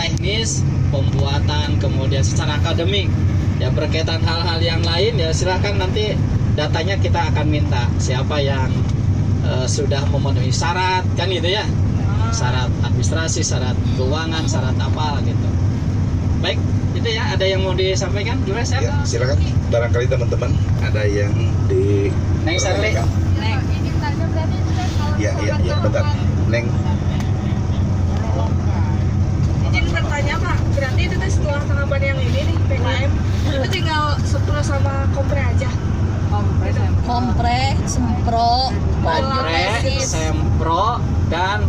teknis pembuatan, kemudian secara akademik ya berkaitan hal-hal yang lain ya silahkan nanti datanya kita akan minta siapa yang sudah memenuhi syarat kan gitu ya, syarat administrasi, syarat keuangan, syarat apa gitu. Baik, itu ya, ada yang mau disampaikan gimana Chef? Ya, silakan. Barangkali teman-teman ada yang di Neng Sarli. Neng, ini tanya berarti kalau Ya, bentar. Neng. izin bertanya Pak, berarti itu tuh setelah tahapan yang ini nih PKM itu tinggal Sempro sama Kompre aja. Kompre, Sempro, Kompre, Sempro, dan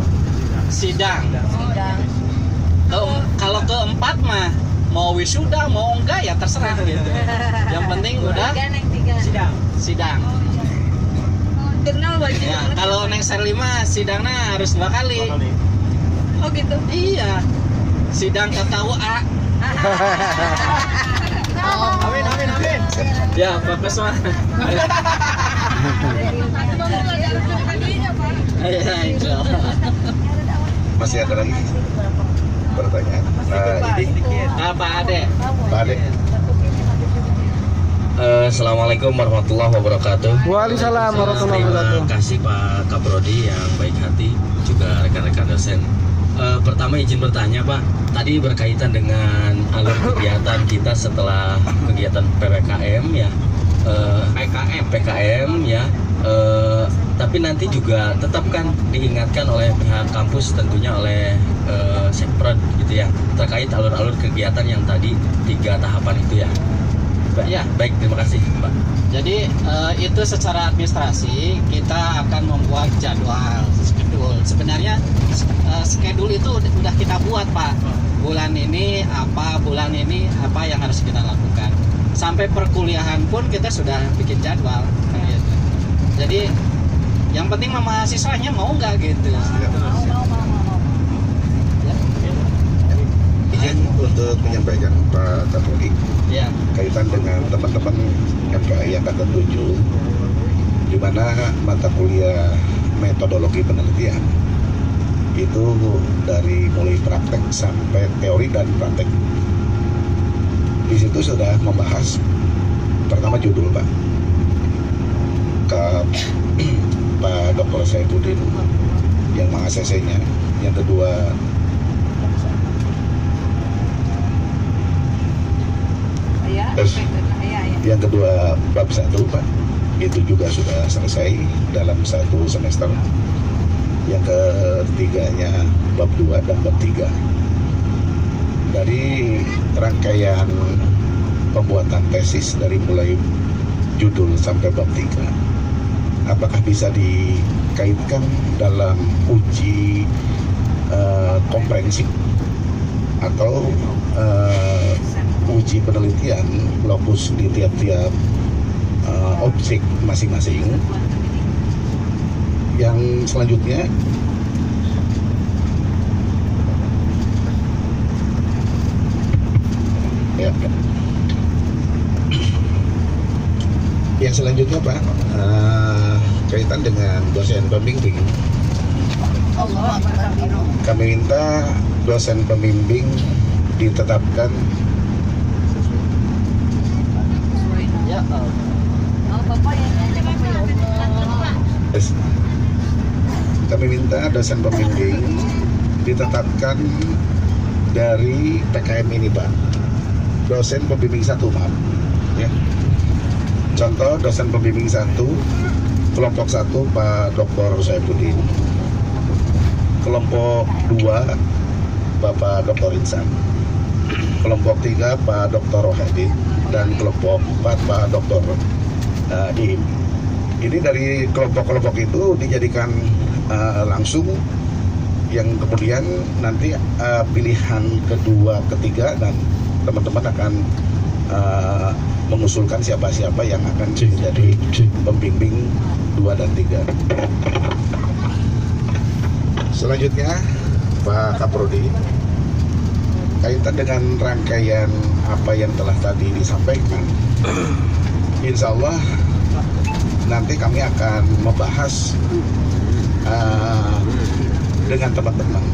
sidang. sidang. Kalau keempat mah mau wisuda mau enggak ya terserah gitu. Yang penting udah sidang. Jurnal wajib Ya, banget. kalau Neng Sarli mah sidangnya harus 2 kali. Oh gitu. Iya. Sidang KKUA. Amin. Ya, bagus mah. Iya, insyaallah. Masih ada lagi pertanyaan? Ini Apa Ade? Pak Ade. Assalamualaikum warahmatullahi wabarakatuh. Waalaikumsalam warahmatullahi wabarakatuh. Terima kasih Pak Kaprodi yang baik hati, juga rekan-rekan dosen. Pertama izin bertanya Pak, tadi berkaitan dengan alur kegiatan kita setelah kegiatan PPKM ya, PKM ya. Tapi nanti juga tetap kan diingatkan oleh pihak kampus, tentunya oleh Sekprod gitu ya, terkait alur-alur kegiatan yang tadi 3 tahapan itu ya. Ya. Baik, terima kasih Pak. Jadi itu secara administrasi kita akan membuat jadwal schedule. Sebenarnya schedule itu udah kita buat Pak. Bulan ini apa yang harus kita lakukan. Sampai perkuliahan pun kita sudah bikin jadwal. Gitu. Jadi yang penting mahasiswanya mau nggak gitu. Izin untuk menyampaikan Pak Kapolri Ya. kaitan dengan teman-teman MKI angkatan 7 di mana mata kuliah metodologi penelitian itu dari mulai praktek sampai teori dan praktek. Di situ sudah membahas pertama judul Pak ke Pak Dr. Saifuddin yang meng-ACC-nya, yang kedua yang kedua bab 1 Pak, itu juga sudah selesai dalam 1 semester. Yang ketiganya bab 2 dan bab 3. Dari rangkaian pembuatan tesis dari mulai judul sampai bab 3, apakah bisa dikaitkan dalam uji komprehensif atau uji penelitian lokus di tiap-tiap objek masing-masing. Yang selanjutnya ya, yang selanjutnya Pak, kaitan dengan dosen pembimbing. Kami minta dosen pembimbing ditetapkan Ya. Kami minta dosen pembimbing ditetapkan dari PKM ini Pak. Dosen pembimbing 1 maaf ya. Contoh dosen pembimbing 1 kelompok 1 Pak Dr. Saifuddin, kelompok 2 Bapak Dr. Insan, kelompok 3 Pak Dr. Rohadi, dan kelompok 4 Pak Dr. Im. Ini dari kelompok-kelompok itu dijadikan langsung, yang kemudian nanti pilihan kedua, ketiga, dan teman-teman akan mengusulkan siapa-siapa yang akan menjadi pembimbing 2 dan 3. Selanjutnya Pak Kaprodi, kaitan dengan rangkaian apa yang telah tadi disampaikan, insya Allah nanti kami akan membahas dengan teman-teman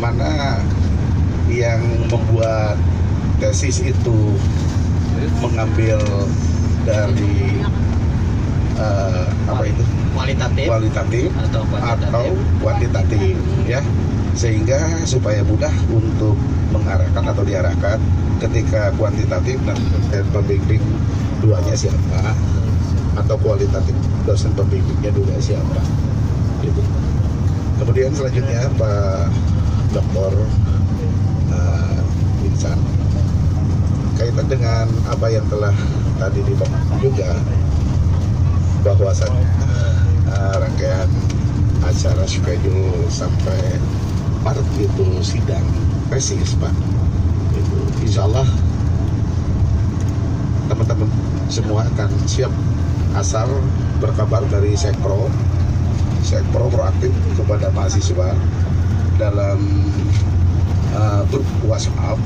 mana yang membuat tesis itu mengambil dari apa itu kualitatif atau atau kuantitatif ya, sehingga supaya mudah untuk mengarahkan atau diarahkan ketika kuantitatif dan pembimbing duanya siapa, atau kualitatif dosen pembimbingnya juga siapa gitu. Kemudian selanjutnya Pak Dr. Vincent, kaitan dengan apa yang telah tadi dibahas juga, bahwasannya rangkaian acara schedule sampai Maret itu sidang tesis Pak, itu insya Allah teman-teman semua akan siap asal berkabar dari Sekpro proaktif kepada mahasiswa dalam grup WhatsApp,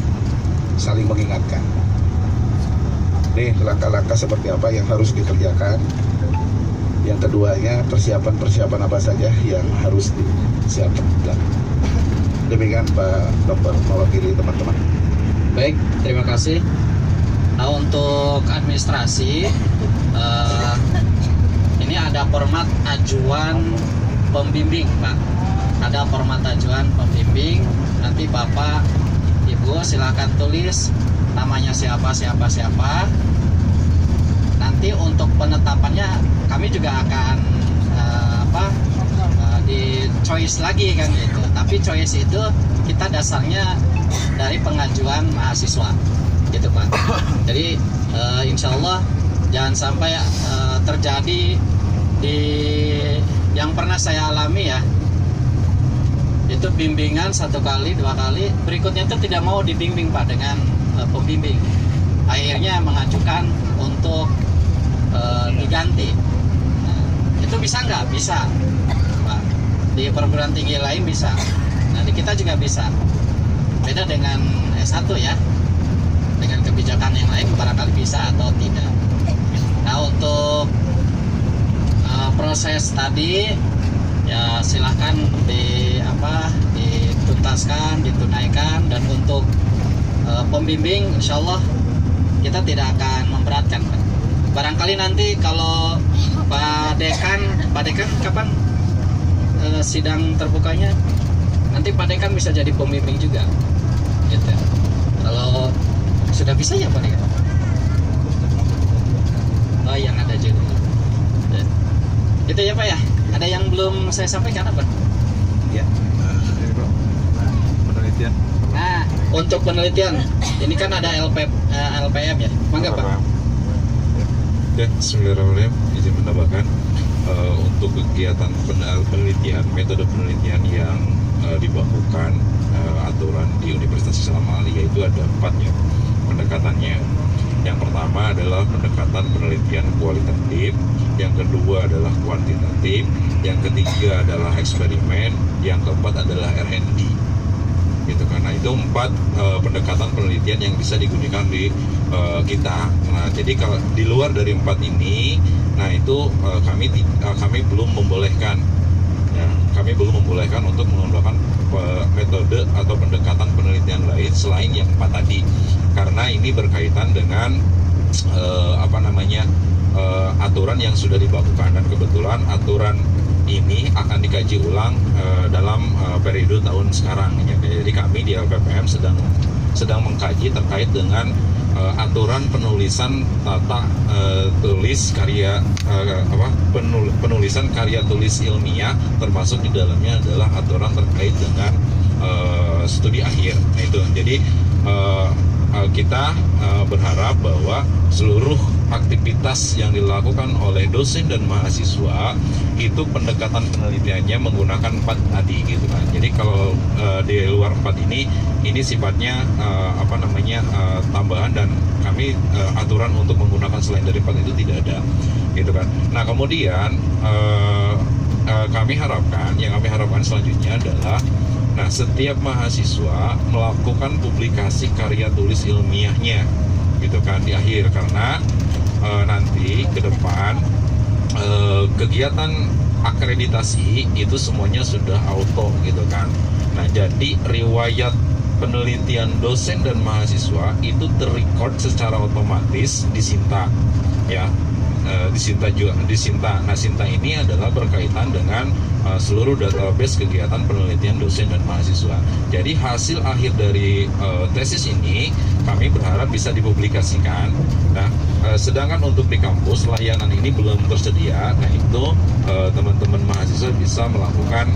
saling mengingatkan nih langkah-langkah seperti apa yang harus dikerjakan. Yang keduanya, persiapan apa saja yang harus disiapkan. Demikian Pak Dokter mewakili teman-teman. Baik, terima kasih. Nah, untuk administrasi ini ada format ajuan pembimbing, Pak. Ada format ajuan pembimbing. Nanti Bapak, Ibu silakan tulis namanya siapa. Nanti untuk penetapannya kami juga akan di choice lagi kan gitu. Tapi choice itu kita dasarnya dari pengajuan mahasiswa gitu Pak. Jadi insya Allah jangan sampai terjadi di yang pernah saya alami ya, itu bimbingan 1 kali 2 kali, berikutnya itu tidak mau dibimbing Pak dengan pembimbing, akhirnya mengajukan untuk diganti. Nah, itu bisa nggak? Bisa Pak. Di perguruan tinggi lain bisa, nah di kita juga bisa, beda dengan S1 ya, dengan kebijakan yang lain barangkali bisa atau tidak. Nah untuk proses tadi ya silahkan dituntaskan, ditunaikan. Dan untuk pembimbing insya Allah kita tidak akan memberatkan. Barangkali nanti kalau Pak Dekan kapan sidang terbukanya, nanti Pak Dekan bisa jadi pembimbing juga gitu. Kalau sudah bisa ya Pak Dekan. Oh yang ada juga itu ya Pak ya. Ada yang belum saya sampaikan apa? Ya, penelitian. Nah, untuk penelitian ini kan ada LPM ya, mangga Pak. Dan Bismillahirrahmanirrahim, izin menambahkan untuk kegiatan penelitian, metode penelitian yang dibakukan aturan di Universitas Islam Aliyah itu ada 4 ya pendekatannya. Yang pertama adalah pendekatan penelitian kualitatif, yang kedua adalah kuantitatif, yang ketiga adalah eksperimen, yang keempat adalah R&D. Gitu, karena itu 4 pendekatan penelitian yang bisa digunakan di kita. Nah, jadi kalau di luar dari 4 ini, nah itu kami belum membolehkan. Ya, kami belum membolehkan untuk mengembangkan metode atau pendekatan penelitian lain selain yang 4 tadi, karena ini berkaitan dengan aturan yang sudah dibakukan, dan kebetulan aturan ini akan dikaji ulang dalam periode tahun sekarang ya. Jadi kami di LPPM sedang mengkaji terkait dengan aturan penulisan tata tulis karya penulisan karya tulis ilmiah, termasuk di dalamnya adalah aturan terkait dengan studi akhir. Nah itu jadi kita berharap bahwa seluruh aktivitas yang dilakukan oleh dosen dan mahasiswa itu pendekatan penelitiannya menggunakan 4 tadi gitu kan. Jadi kalau di luar 4 ini sifatnya tambahan, dan kami aturan untuk menggunakan selain dari 4 itu tidak ada gitu kan. Nah kemudian kami harapkan selanjutnya adalah setiap mahasiswa melakukan publikasi karya tulis ilmiahnya gitu kan di akhir, karena nanti ke depan kegiatan akreditasi itu semuanya sudah auto gitu kan. Nah jadi riwayat penelitian dosen dan mahasiswa itu terrecord secara otomatis di Sinta, ya. Di Sinta juga, di Sinta. Nah, Sinta ini adalah berkaitan dengan seluruh database kegiatan penelitian dosen dan mahasiswa. Jadi hasil akhir dari tesis ini kami berharap bisa dipublikasikan. Nah, sedangkan untuk di kampus layanan ini belum tersedia. Nah, itu teman-teman mahasiswa bisa melakukan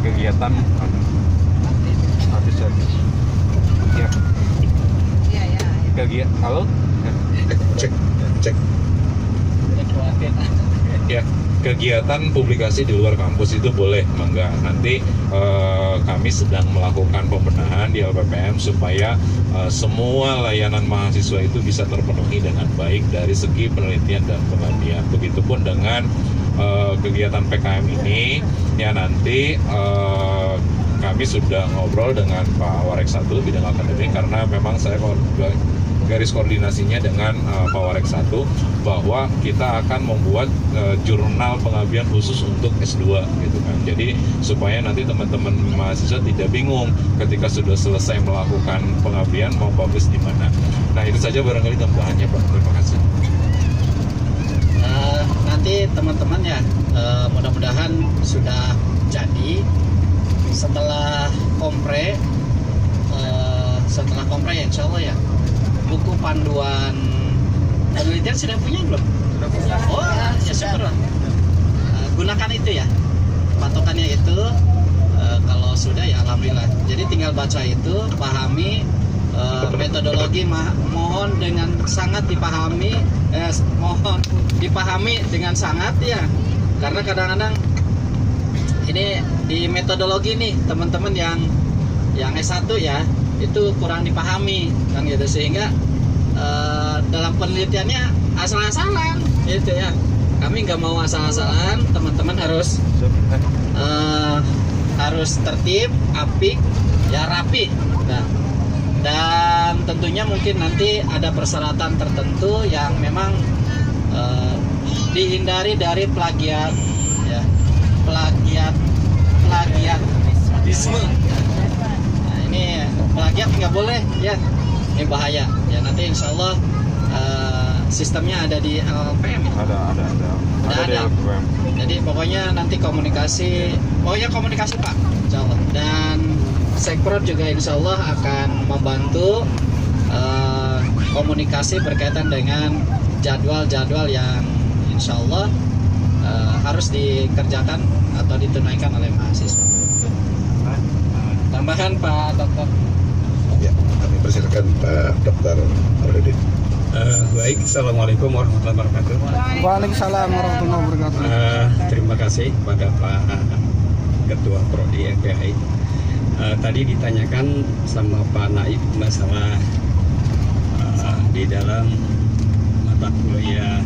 kegiatan halo cek ya, kegiatan publikasi di luar kampus itu boleh, mangga. Nanti kami sedang melakukan pembenahan di LPPM supaya semua layanan mahasiswa itu bisa terpenuhi dengan baik dari segi penelitian dan pengabdian. Begitupun dengan kegiatan PKM ini, ya nanti kami sudah ngobrol dengan Pak Warek 1 bidang akademik, karena memang saya garis koordinasinya dengan Pak Warek 1 bahwa kita akan membuat jurnal pengabdian khusus untuk S2 gitu kan. Jadi supaya nanti teman-teman mahasiswa tidak bingung ketika sudah selesai melakukan pengabdian mau publish di mana. Nah, itu saja barangkali tambahannya, Pak. Terima kasih. Nanti teman-teman ya, mudah-mudahan sudah jadi setelah kompre ya, insya Allah ya. Buku panduan penelitian sudah punya belum? Sudah punya. Oh ya syukur lah. Gunakan itu ya, patokannya itu. Kalau sudah ya alhamdulillah. Jadi tinggal baca itu, pahami metodologi, mohon dengan sangat dipahami, mohon dipahami dengan sangat ya. Karena kadang-kadang ini di metodologi nih teman-teman yang S1 ya, itu kurang dipahami kan gitu, sehingga dalam penelitiannya asal-asalan gitu ya. Kami nggak mau asal-asalan, teman-teman harus tertib, apik ya, rapi. Nah, dan tentunya mungkin nanti ada persyaratan tertentu yang memang dihindari dari plagiat ya, plagiatisme. Plagiat nggak boleh ya, ini bahaya ya. Nanti insya Allah sistemnya ada di LPM ya? Ada di LPM. Jadi pokoknya nanti komunikasi Pak, insya Allah. Dan Sekprod juga insya Allah akan membantu komunikasi berkaitan dengan jadwal-jadwal yang insya Allah harus dikerjakan atau ditunaikan oleh mahasiswa. Tambahan Pak Dokter. Ya, kami persilakan Pak Dokter Arudin. Baik, Assalamualaikum warahmatullahi wabarakatuh. Waalaikumsalam warahmatullahi wabarakatuh. Terima kasih kepada Pak Ketua Prodi FPI. Tadi ditanyakan sama Pak Naib masalah di dalam mata kuliah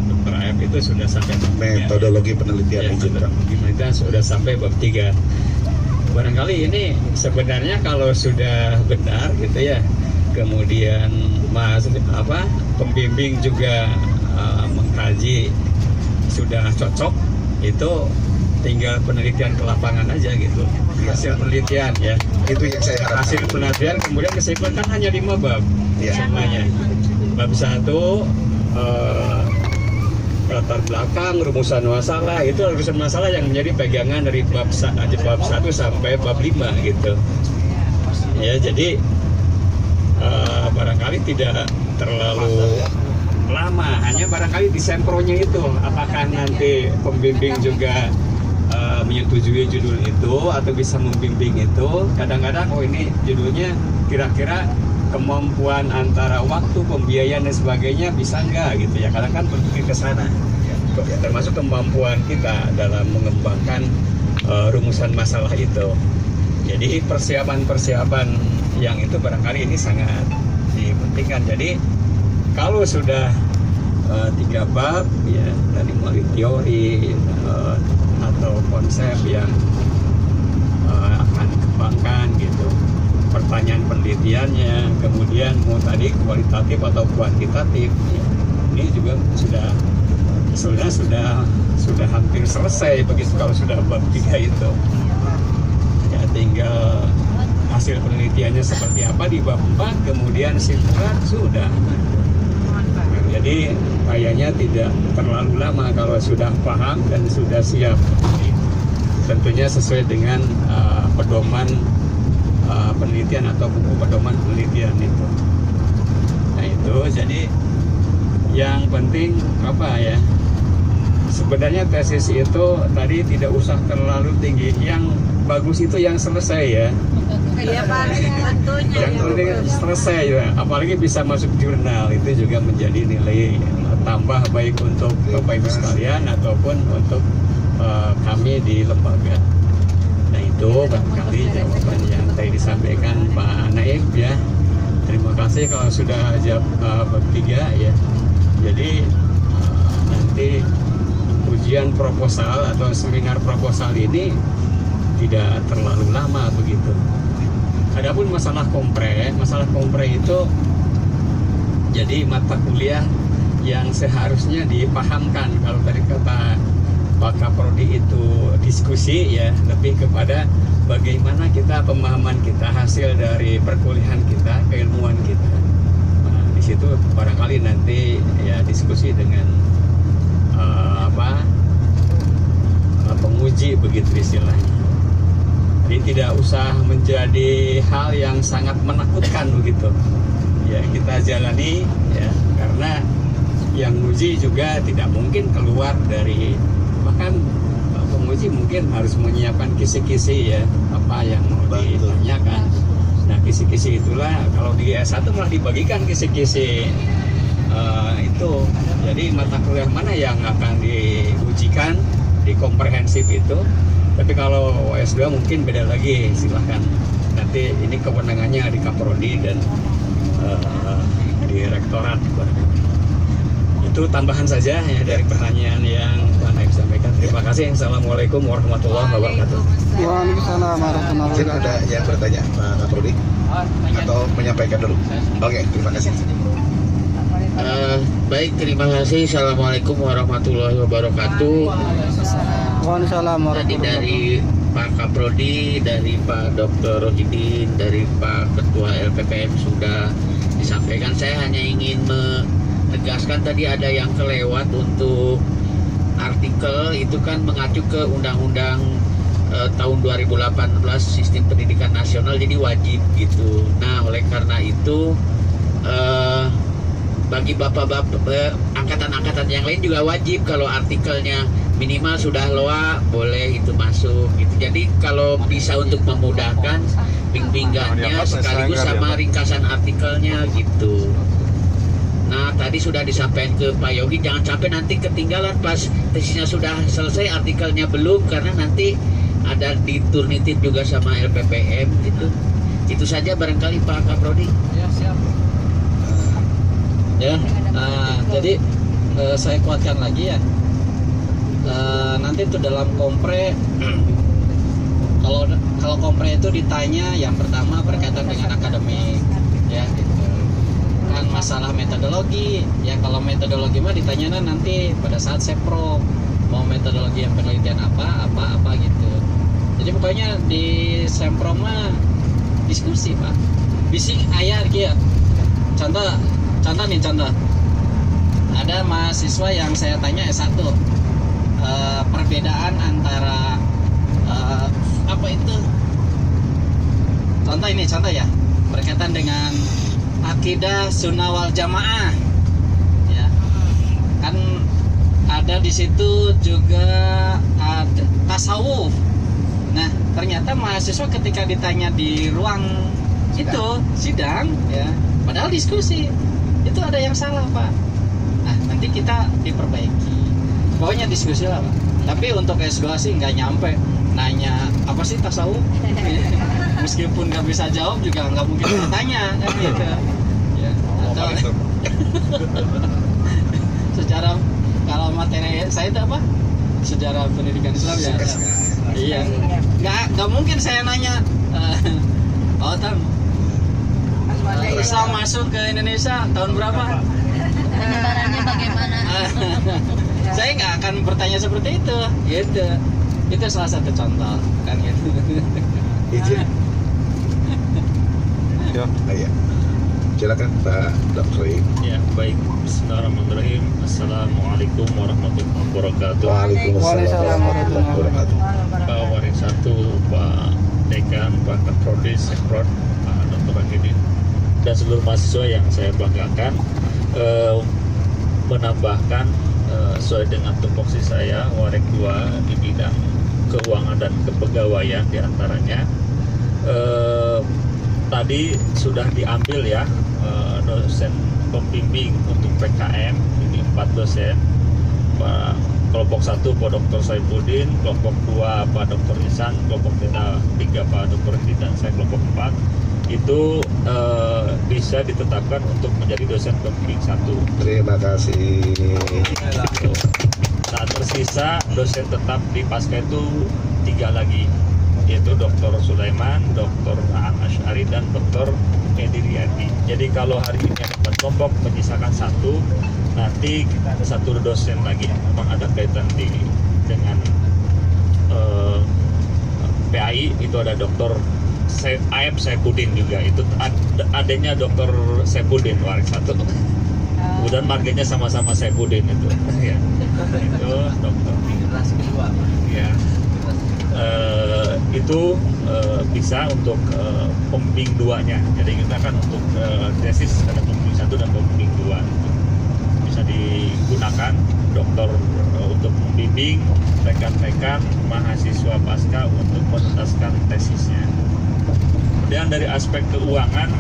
Dr. AF itu sudah sampai metodologi penelitian Kita sudah sampai bab 3. Barangkali ini sebenarnya kalau sudah benar gitu ya, kemudian pembimbing juga mengkaji sudah cocok, itu tinggal penelitian ke lapangan aja gitu, hasil penelitian ya. Itu yang saya harapkan. Hasil penelitian kemudian kesimpulan kan hanya 5 bab ya. semuanya. Bab 1 latar belakang, rumusan masalah, itu rumusan masalah yang menjadi pegangan dari bab 1 sampai bab 5 gitu ya. Jadi barangkali tidak terlalu lama, hanya barangkali di sempronya itu apakah nanti pembimbing juga menyetujui judul itu atau bisa membimbing itu. Kadang-kadang ini judulnya kira-kira kemampuan antara waktu, pembiayaan dan sebagainya bisa enggak gitu ya. Kadang kan berpikir ke sana, termasuk kemampuan kita dalam mengembangkan rumusan masalah itu. Jadi persiapan yang itu barangkali ini sangat dipentingkan. Jadi kalau sudah 3 bab ya, dari mulai teori atau konsep yang akan dikembangkan gitu, pertanyaan penelitiannya, kemudian mau tadi kualitatif atau kuantitatif ya, ini juga sudah sudah hampir selesai begitu kalau sudah bab 3 itu. Ya tinggal hasil penelitiannya seperti apa di bab 4, kemudian simpulan sudah. Jadi kayaknya tidak terlalu lama kalau sudah paham dan sudah siap. Tentunya sesuai dengan pedoman penelitian atau buku pedoman penelitian itu. Nah itu jadi yang penting apa ya? Sebenarnya tesis itu tadi tidak usah terlalu tinggi. Yang bagus itu yang selesai ya. Iya Pak, tentunya. Yang penting selesai ya. Apalagi bisa masuk jurnal itu juga menjadi nilai tambah baik untuk Bapak Ibu sekalian ataupun untuk kami di lembaga. Nah itu barangkali jawaban yang tadi disampaikan Pak Naib ya. Terima kasih kalau sudah jawab bab 3 ya. Jadi nanti ujian proposal atau seminar proposal ini tidak terlalu lama begitu. Adapun masalah kompre itu jadi mata kuliah yang seharusnya dipahamkan. Kalau dari kata Pak Kaprodi itu diskusi ya, lebih kepada bagaimana kita pemahaman kita hasil dari perkuliahan kita, keilmuan kita. Nah, di situ barangkali nanti ya diskusi dengan penguji begitu istilahnya. Jadi tidak usah menjadi hal yang sangat menakutkan begitu. Ya kita jalani ya, karena yang uji juga tidak mungkin keluar dari, bahkan penguji mungkin harus menyiapkan kisi-kisi ya apa yang mau ditanyakan. Nah kisi-kisi itulah kalau di S1 malah dibagikan kisi-kisi itu. Jadi mata kuliah mana yang akan diujikan di komprehensif itu. Tapi kalau S2 mungkin beda lagi, silahkan. Nanti ini kewenangannya di Kaprodi dan di Rektorat. Itu tambahan saja ya dari pertanyaan yang Pak Naib sampaikan. Terima kasih. Assalamualaikum warahmatullahi wabarakatuh. Waalaikumsalam warahmatullahi Mungkin ada yang bertanya Pak Kaprodi atau menyampaikan dulu. Oke, terima kasih. Baik, terima kasih. Assalamualaikum warahmatullahi wabarakatuh. Waalaikumsalam Tadi warahmatullahi dari Pak Kaprodi, dari Pak Dr. Rohidin, dari Pak Ketua LPPM sudah disampaikan. Saya hanya ingin menegaskan tadi ada yang kelewat untuk artikel itu kan mengacu ke Undang-Undang tahun 2018 Sistem Pendidikan Nasional, jadi wajib gitu. Nah oleh karena itu bagi bapak-bapak angkatan-angkatan yang lain juga wajib kalau artikelnya minimal sudah LOA boleh itu masuk gitu. Jadi kalau bisa untuk memudahkan bimbingannya sekaligus sama ringkasan artikelnya gitu. Nah tadi sudah disampaikan ke Pak Yogi, jangan sampai nanti ketinggalan pas tesisnya sudah selesai artikelnya belum, karena nanti ada diturnitip juga sama LPPM gitu. Itu saja barangkali Pak Kaprodi. Ya siap. Jadi saya kuatkan lagi ya. Nanti itu dalam kompre kalau kompre itu ditanya yang pertama berkaitan dengan akademik ya gitu. Kan masalah metodologi ya, kalau metodologi mah ditanya nanti pada saat sepro mau metodologi yang penelitian apa gitu. Jadi pokoknya di sempro mah diskusi Pak. Bising ayah gitu. Contoh ada mahasiswa yang saya tanya S1 perbedaan antara apa itu contoh ya berkaitan dengan akidah sunnah wal jamaah ya kan ada di situ juga ada tasawuf. Nah ternyata mahasiswa ketika ditanya di ruang itu sidang ya padahal diskusi itu ada yang salah Pak. Nah nanti kita diperbaiki. Pokoknya diskusi lah Pak. Tapi untuk S2 sih nggak nyampe nanya apa sih tasawuf. Meskipun nggak bisa jawab juga nggak mungkin bertanya kan gitu. Ya, atau secara kalau materi saya itu apa? Sejarah pendidikan Islam ya. Iya. Nggak mungkin saya nanya. Islam masuk ke Indonesia tahun berapa? Penyebarannya bagaimana? Saya nggak akan bertanya seperti itu. Gitu. Itu salah satu contoh kan gitu. Izin. Ya. Iya. Silakan Pak Dr. Im. Ya, baik. Bismillahirrahmanirrahim. Assalamualaikum warahmatullahi wabarakatuh. Waalaikumsalam warahmatullahi wabarakatuh. Pak Waring 1, Pak Dekan, Pak Kaprodis, Semprot, Pak Dr. Rahidin, dan seluruh mahasiswa yang saya banggakan, menambahkan sesuai dengan tupoksi saya, Waring 2 di bidang keuangan dan kepegawaian diantaranya. Tadi sudah diambil ya dosen pembimbing untuk PKM, ini 4 dosen. Kelompok 1 Pak Dr. Saifuddin, kelompok 2 Pak Dr. Ihsan, kelompok 3 Pak Dr. Hidi, dan saya kelompok 4 itu bisa ditetapkan untuk menjadi dosen pembimbing 1. Terima kasih. Nah, tersisa dosen tetap di Pasca itu 3 lagi, yaitu Dr. Sulaiman, Dr. Aan Asy'ari, dan Dr. Edi Riyadi. Jadi kalau hari ini ada 4 kelompok, menyisakan 1, nanti kita ada 1 dosen lagi. Memang ada kaitan dengan PAI, itu ada Dr. Aep Saifuddin juga, itu adanya Dr. Saifuddin Waring 1. Kemudian marganya sama-sama Saifuddin itu. Ya. Itu dokter. Ya. Itu bisa untuk pembimbing 2-nya. Jadi kita kan untuk tesis ada pembimbing 1 dan pembimbing 2. Bisa digunakan dokter untuk membimbing rekan-rekan mahasiswa pasca untuk menuntaskan tesisnya. Kemudian dari aspek keuangan,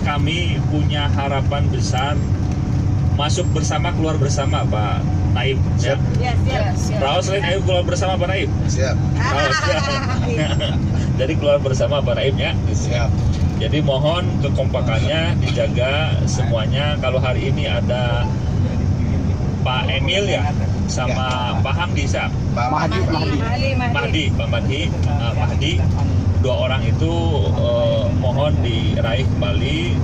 kami punya harapan besar masuk bersama, keluar bersama, Pak Naib. Siap. Raos lain ayo keluar bersama Pak Naib. Siap. Jadi keluar bersama Pak Naib ya. Siap. Jadi mohon kekompakannya dijaga semuanya. Kalau hari ini ada Pak Emil ya sama Pak Hamdi, Pak Mahdi. Pak Mahdi, 2 orang itu mohon diraih kembali.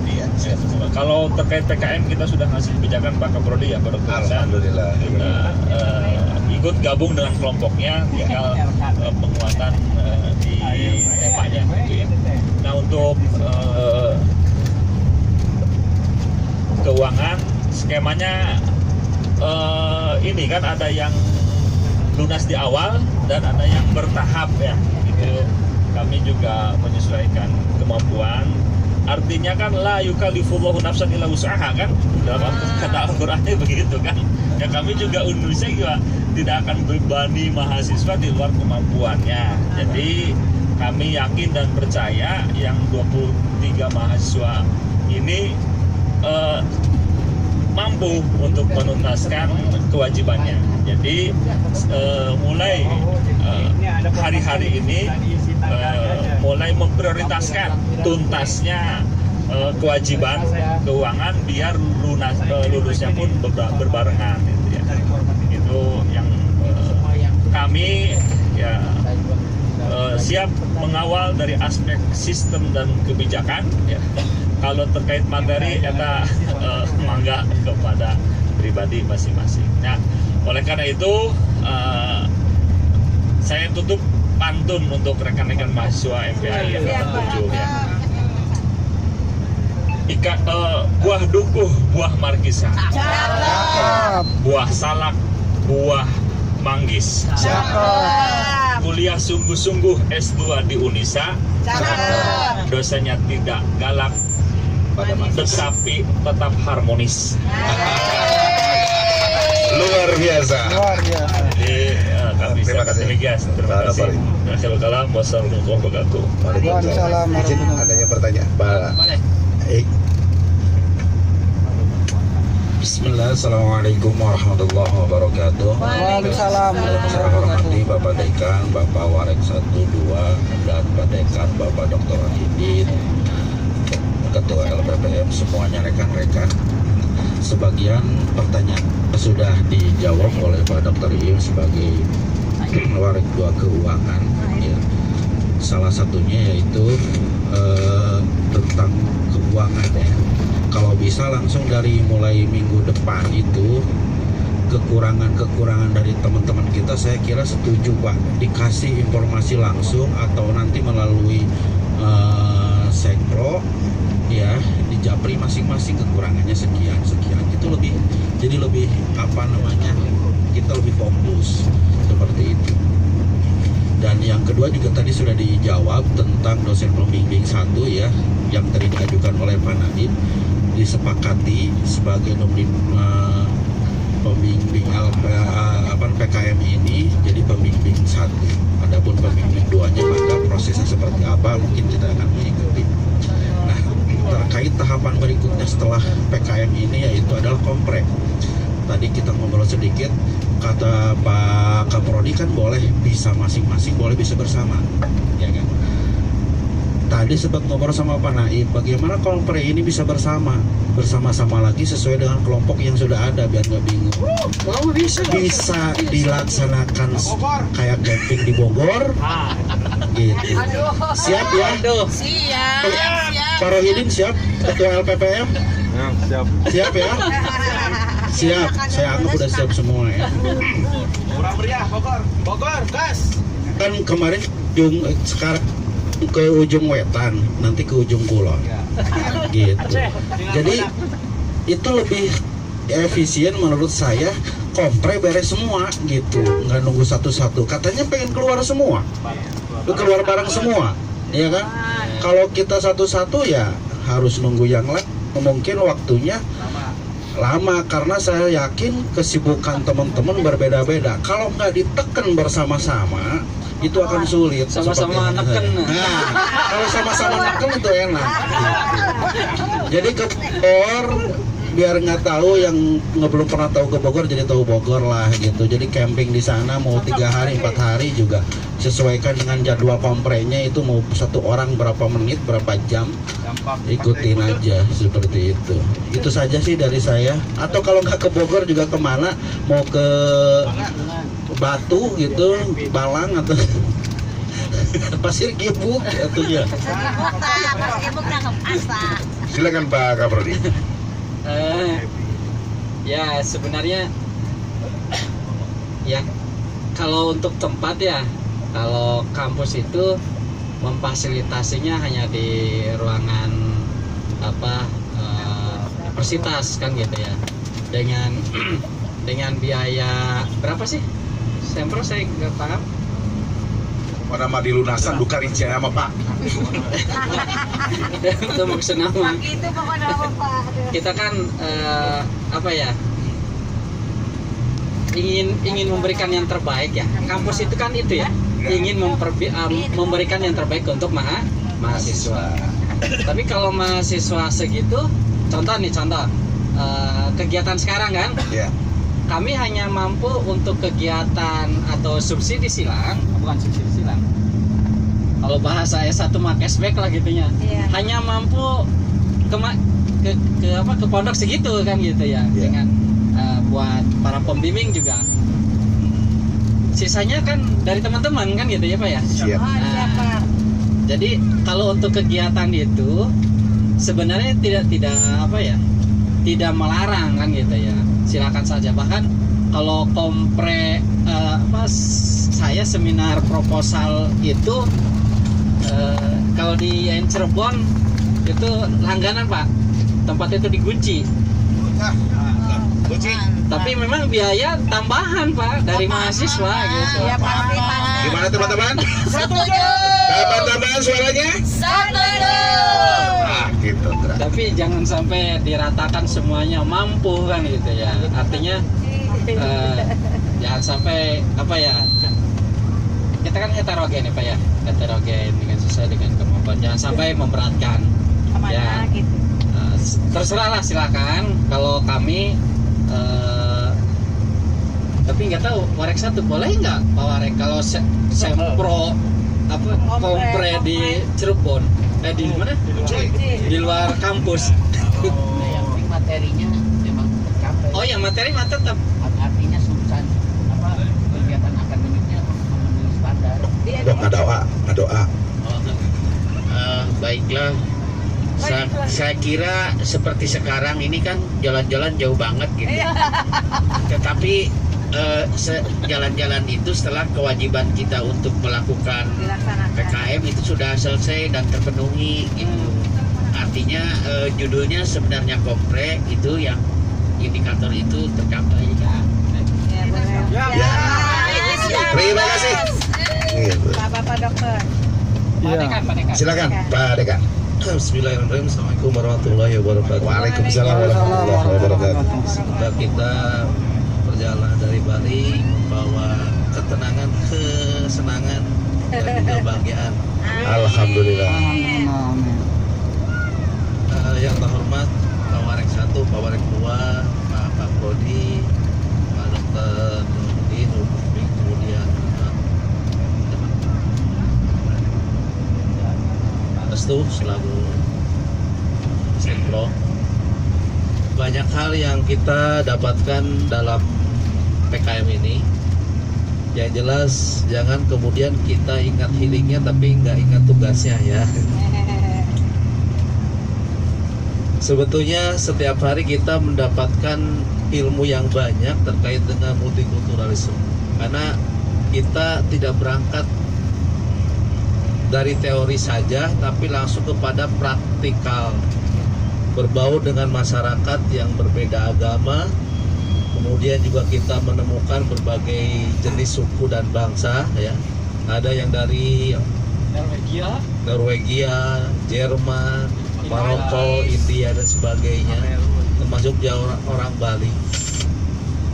Kalau terkait PKM kita sudah ngasih kebijakan Pak Kaprodi ya, Pak Dr. Ihsan. Alhamdulillah. Kita ikut gabung dengan kelompoknya, tinggal penguatan di temanya. Nah, untuk keuangan skemanya ini kan ada yang lunas di awal dan ada yang bertahap ya. Itu kami juga menyesuaikan kemampuan. Artinya kan la yukallifullahu nafsan illa wus'aha kan, dalam kata Al-Qur'annya begitu kan. Ya kami juga Indonesia juga tidak akan bebani mahasiswa di luar kemampuannya. Jadi kami yakin dan percaya yang 23 mahasiswa ini mampu untuk menuntaskan kewajibannya. Jadi mulai hari-hari ini mulai memprioritaskan tuntasnya kewajiban keuangan biar lulusnya pun berbarengan gitu ya. Itu yang kami ya siap mengawal dari aspek sistem dan kebijakan ya. Kalau terkait materi kita mangga kepada pribadi masing-masing. Nah, oleh karena itu saya tutup pantun untuk rekan-rekan mahasiswa MPI yang ke-7 ya. Buah dukuh, buah markisa, buah salak, buah manggis. Kuliah sungguh-sungguh S2 di Unisa, dosanya tidak galak, tetapi tetap harmonis. Luar biasa. Jadi kami Terima kasih. demikian. Terima kasih. Akhirul kalam, wassalamualaikum warahmatullahi wabarakatuh. Waalaikumsalam. Izin adanya pertanyaan Pak. Bismillah, Assalamualaikum warahmatullahi wabarakatuh. Waalaikumsalam. Saya hormati Bapak Dekan, Bapak Waring 1, 2, dan Pak Dekan, Bapak Dr. Hidin, Ketua LPPM, semuanya rekan-rekan. Sebagian pertanyaan sudah dijawab oleh Pak Dr. Im sebagai Waring 2 keuangan. Ya. Salah satunya yaitu tentang keuangan ya. Kalau bisa langsung dari mulai minggu depan itu kekurangan dari teman-teman kita, saya kira setuju Pak, dikasih informasi langsung atau nanti melalui Sekpro ya, di Japri masing-masing kekurangannya sekian itu jadi lebih kita lebih fokus seperti itu. Dan yang kedua juga tadi sudah dijawab tentang dosen pembimbing 1 ya, yang tadi diajukan oleh Pak Nadiem, disepakati sebagai pembimbing PKM ini jadi pembimbing 1. Adapun pembimbing 2-nya maka prosesnya seperti apa mungkin kita akan mengikuti. Nah, terkait tahapan berikutnya setelah PKM ini yaitu adalah kompre. Tadi kita ngobrol sedikit, kata Pak Kaprodi kan boleh bisa masing-masing, boleh bisa bersama, ya kan? Tadi sempat ngobrol sama Pak Naib, bagaimana kompre ini bisa bersama-sama lagi sesuai dengan kelompok yang sudah ada biar nggak bingung. Oh, bisa dilaksanakan kayak camping di Bogor, gitu. Siap ya? Siap. Pak Rohidin siap? Ketua LPPM? Siap ya? Siap, saya anggap udah siap semua ya. Kurang meriah, Bogor, gas. Kan kemarin sekarang ke ujung wetan, nanti ke ujung kulon, gitu. Jadi itu lebih efisien menurut saya. Kompre beres semua gitu, nggak nunggu satu-satu. Katanya pengen keluar semua, keluar bareng semua, ya kan? Kalau kita satu-satu ya harus nunggu yang lain, mungkin waktunya lama karena saya yakin kesibukan teman-teman berbeda-beda. Kalau nggak ditekan bersama-sama itu akan sulit. Sama-sama neken. Nah, kalau sama-sama neken itu enak. Jadi ke Bogor biar nggak tahu yang belum pernah tahu ke Bogor jadi tahu Bogor lah gitu. Jadi camping di sana mau 3 hari 4 hari juga sesuaikan dengan jadwal komprenya, itu mau 1 orang berapa menit berapa jam, ikutin aja seperti itu. Itu saja sih dari saya. Atau kalau nggak ke Bogor juga kemana, mau ke Batu gitu, Balang atau Pasir Gibuk atau ya. Silakan Pak Kaprodi. Ya sebenarnya ya kalau untuk tempat ya, kalau kampus itu memfasilitasinya hanya di ruangan universitas kan gitu ya, dengan biaya berapa sih? Sempro saya nggak paham. Pada mah dilunasan duka rincian sama Pak. Itu maksud nama. Itu pokoknya apa Pak? Kita kan ingin memberikan yang terbaik ya. Kampus itu kan itu ya, ingin memberikan yang terbaik untuk mahasiswa. Tapi kalau mahasiswa segitu, contoh kegiatan sekarang kan, kami hanya mampu untuk kegiatan atau subsidi silang, bukan subsidi silang. Kalau bahasa S1 mah cashback lah gitunya. Hanya mampu ke pondok segitu kan gitu ya. Dengan buat para pembimbing juga. Sisanya kan dari teman-teman kan gitu ya Pak ya. Siap. Jadi kalau untuk kegiatan itu sebenarnya tidak melarang kan gitu ya. Silakan saja. Bahkan kalau kompre saya seminar proposal itu kalau di Cirebon itu langganan Pak, tempat itu dikunci. Tapi memang biaya tambahan Pak dari mahasiswa gitu. Ya pasti. Gimana teman-teman? Setuju. Tambahan suaranya? Setuju. Nah, gitu. Tapi jangan sampai diratakan semuanya mampu kan gitu ya. Artinya jangan sampai kita kan heterogen ya Pak ya, heterogen dengan sesuai dengan kemampuan. Jangan sampai memberatkan. Ya, terserah lah, silakan. Kalau kami tapi nggak tahu Warek 1 boleh nggak Pak Warek kalau sempro kompre di Cirebon di mana? Di luar kampus. Yang materinya memang tercapai. Oh ya materi tetap. Artinya kegiatan akademiknya memenuhi standar. Nggak doa. Baiklah, Saya kira seperti sekarang ini kan jalan-jalan jauh banget gitu. Tetapi jalan-jalan itu setelah kewajiban kita untuk melakukan PKM itu sudah selesai dan terpenuhi gitu. Artinya judulnya sebenarnya komplek itu yang indikator itu tercapai ya. Ya. Terima kasih. Bapak dokter. Silakan Pak Dekan. Bismillahirrahmanirrahim. Assalamualaikum warahmatullahi wabarakatuh. Waalaikumsalam warahmatullahi wabarakatuh. Semoga kita berjalan dari Bali membawa ketenangan, kesenangan, dan juga kebahagiaan. Alhamdulillah. Yang terhormat Pak Warek 1, Pak Warek 2, Pak Prodi, Pak Dr. Nurdin, kemudian Restu selaku Sekro. Banyak hal yang kita dapatkan dalam PKM ini. Yang jelas jangan kemudian kita ingat healingnya tapi nggak ingat tugasnya ya. Sebetulnya setiap hari kita mendapatkan ilmu yang banyak terkait dengan multikulturalisme. Karena kita tidak berangkat dari teori saja, tapi langsung kepada praktikal. Berbaur dengan masyarakat yang berbeda agama. Kemudian juga kita menemukan berbagai jenis suku dan bangsa ya. Ada yang dari Norwegia, Jerman, Maroko, India dan sebagainya, termasuk orang Bali.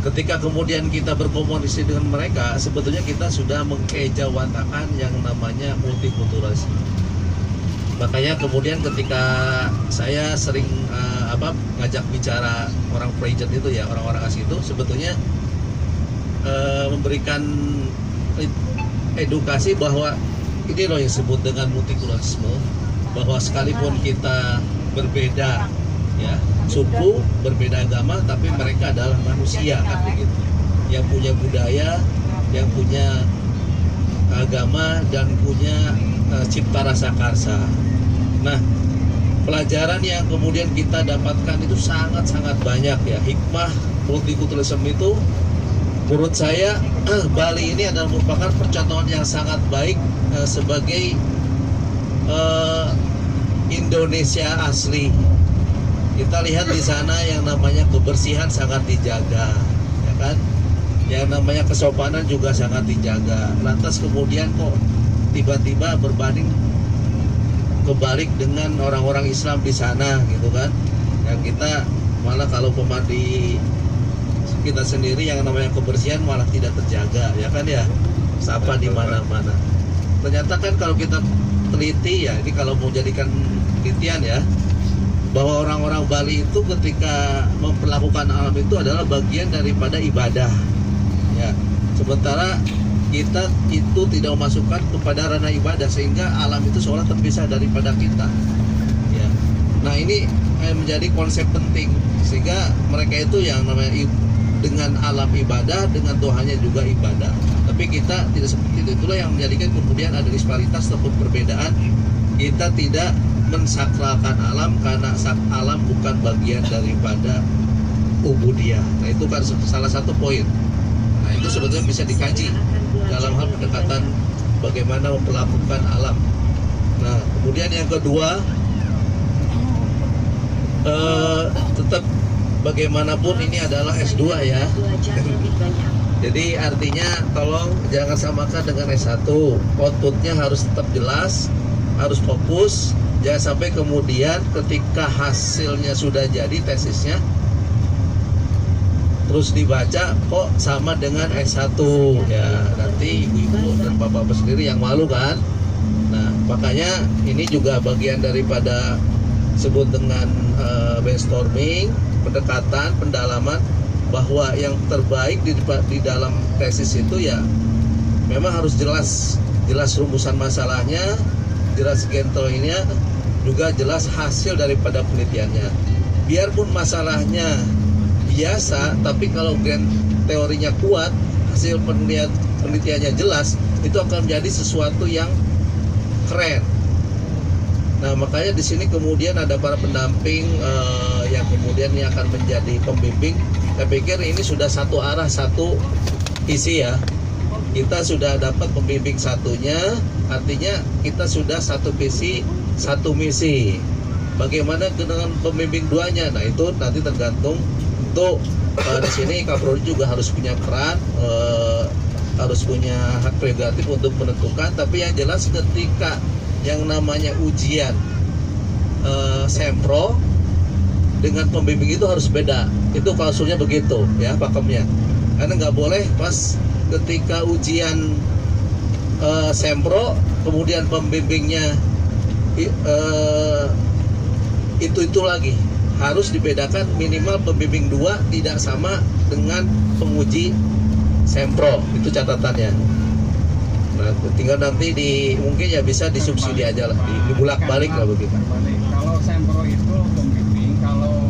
Ketika kemudian kita berkomunikasi dengan mereka, sebetulnya kita sudah mengejawatakan yang namanya multikulturalisme. Makanya kemudian ketika saya sering ngajak bicara orang Frisian itu ya, orang-orang asing itu sebetulnya memberikan edukasi bahwa ini loh yang disebut dengan multikulturalisme, bahwa sekalipun kita berbeda ya suku, berbeda agama, tapi mereka adalah manusia kan begitu, yang punya budaya, yang punya agama dan punya cipta rasa karsa. Nah, pelajaran yang kemudian kita dapatkan itu sangat-sangat banyak ya. Hikmah multikulturalisme itu menurut saya Bali ini adalah merupakan percontohan yang sangat baik sebagai Indonesia asli. Kita lihat di sana yang namanya kebersihan sangat dijaga, ya kan? Yang namanya kesopanan juga sangat dijaga. Lantas kemudian kok tiba-tiba berbanding kebalik dengan orang-orang Islam di sana, gitu kan? Yang kita malah kalau pemandi kita sendiri yang namanya kebersihan malah tidak terjaga, ya kan ya? Sampah di mana-mana. Ternyata kan kalau kita teliti ya, ini kalau mau jadikan penelitian ya, bahwa orang-orang Bali itu ketika memperlakukan alam itu adalah bagian daripada ibadah ya. Sementara kita itu tidak memasukkan kepada ranah ibadah, sehingga alam itu seolah terpisah daripada kita ya. Nah ini menjadi konsep penting, sehingga mereka itu yang namanya dengan alam ibadah, dengan Tuhannya juga ibadah. Tapi kita tidak seperti itu. Itulah yang menjadikan kemudian ada disparitas ataupun perbedaan. Kita tidak mensakralkan alam karena alam bukan bagian daripada ubudiyah. Nah itu kan salah satu poin. Nah itu sebetulnya bisa dikaji dalam hal pendekatan bagaimana memperlakukan alam. Nah kemudian yang kedua, tetap bagaimanapun ini adalah S2 ya. Jadi artinya tolong jangan samakan dengan S1. Outputnya harus tetap jelas, harus fokus. Jangan sampai kemudian ketika hasilnya sudah jadi, tesisnya terus dibaca kok sama dengan S1 ya, nanti ibu dan bapak sendiri yang malu kan. Nah makanya ini juga bagian daripada sebut dengan brainstorming, pendekatan, pendalaman, bahwa yang terbaik di dalam tesis itu ya memang harus jelas rumusan masalahnya, jelas gentoinnya, juga jelas hasil daripada penelitiannya. Biarpun masalahnya biasa, tapi kalau teorinya kuat, hasil penelitiannya jelas, itu akan menjadi sesuatu yang keren. Nah, makanya di sini kemudian ada para pendamping yang kemudian ini akan menjadi pembimbing. Saya pikir ini sudah satu arah, satu isi ya. Kita sudah dapat pembimbing satunya, artinya kita sudah satu visi, satu misi. Bagaimana dengan pembimbing duanya? Nah, itu nanti tergantung. Untuk di sini Kapolri juga harus punya peran, harus punya hak prerogatif untuk menentukan. Tapi yang jelas ketika yang namanya ujian sempro dengan pembimbing itu harus beda. Itu klausulnya begitu ya, pakemnya. Karena nggak boleh pas ketika ujian sempro kemudian pembimbingnya itu lagi. Harus dibedakan, minimal pembimbing 2 tidak sama dengan penguji sempro. Itu catatannya. Nah, tinggal nanti mungkin ya bisa disubsidi aja lah, dibulak-balik lah begitu. Kalau sempro itu pembimbing, kalau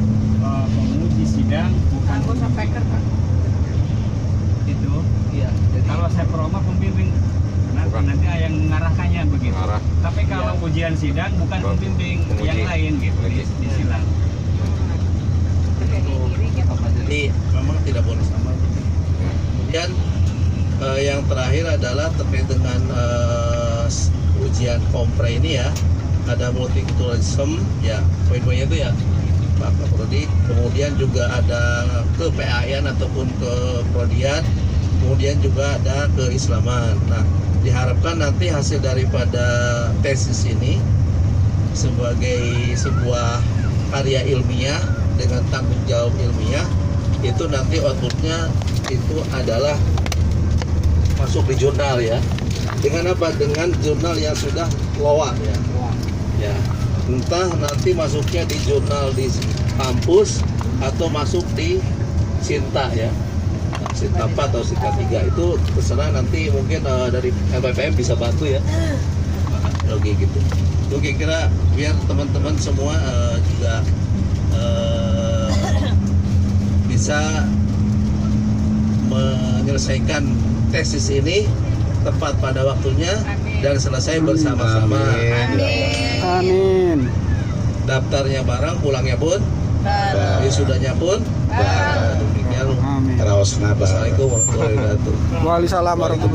penguji sidang bukan Anggota Peker, Pak. itu. Iya. Kalau sempro mah pembimbing, nanti yang mengarahkannya begitu. Tapi kalau ujian sidang bukan pembimbing, yang lain gitu di silang. Jadi memang tidak boleh sama. Kemudian yang terakhir adalah terkait dengan ujian kompre ini ya, ada multikulturalisme ya, poin-poinnya itu ya Pak Prodi. Kemudian juga ada ke PAN ataupun ke Prodian, kemudian juga ada keislaman. Nah, diharapkan nanti hasil daripada tesis ini sebagai sebuah karya ilmiah dengan tanggung jawab ilmiah, itu nanti outputnya itu adalah masuk di jurnal ya. Dengan apa? Dengan jurnal yang sudah loa ya. Ya. Entah nanti masuknya di jurnal di kampus atau masuk di Sinta ya. Sinta 4 atau Sinta 3 itu terserah, nanti mungkin dari LPPM bisa bantu ya. Oke gitu. Itu kira-kira biar teman-teman semua juga bisa menyelesaikan tesis ini tepat pada waktunya dan selesai bersama-sama. Amin. Daftarnya barang, pulangnya pun, wisudanya pun. Demikian. Raosna bareng. Assalamualaikum warahmatullahi wabarakatuh. Waalaikumsalam warahmatullahi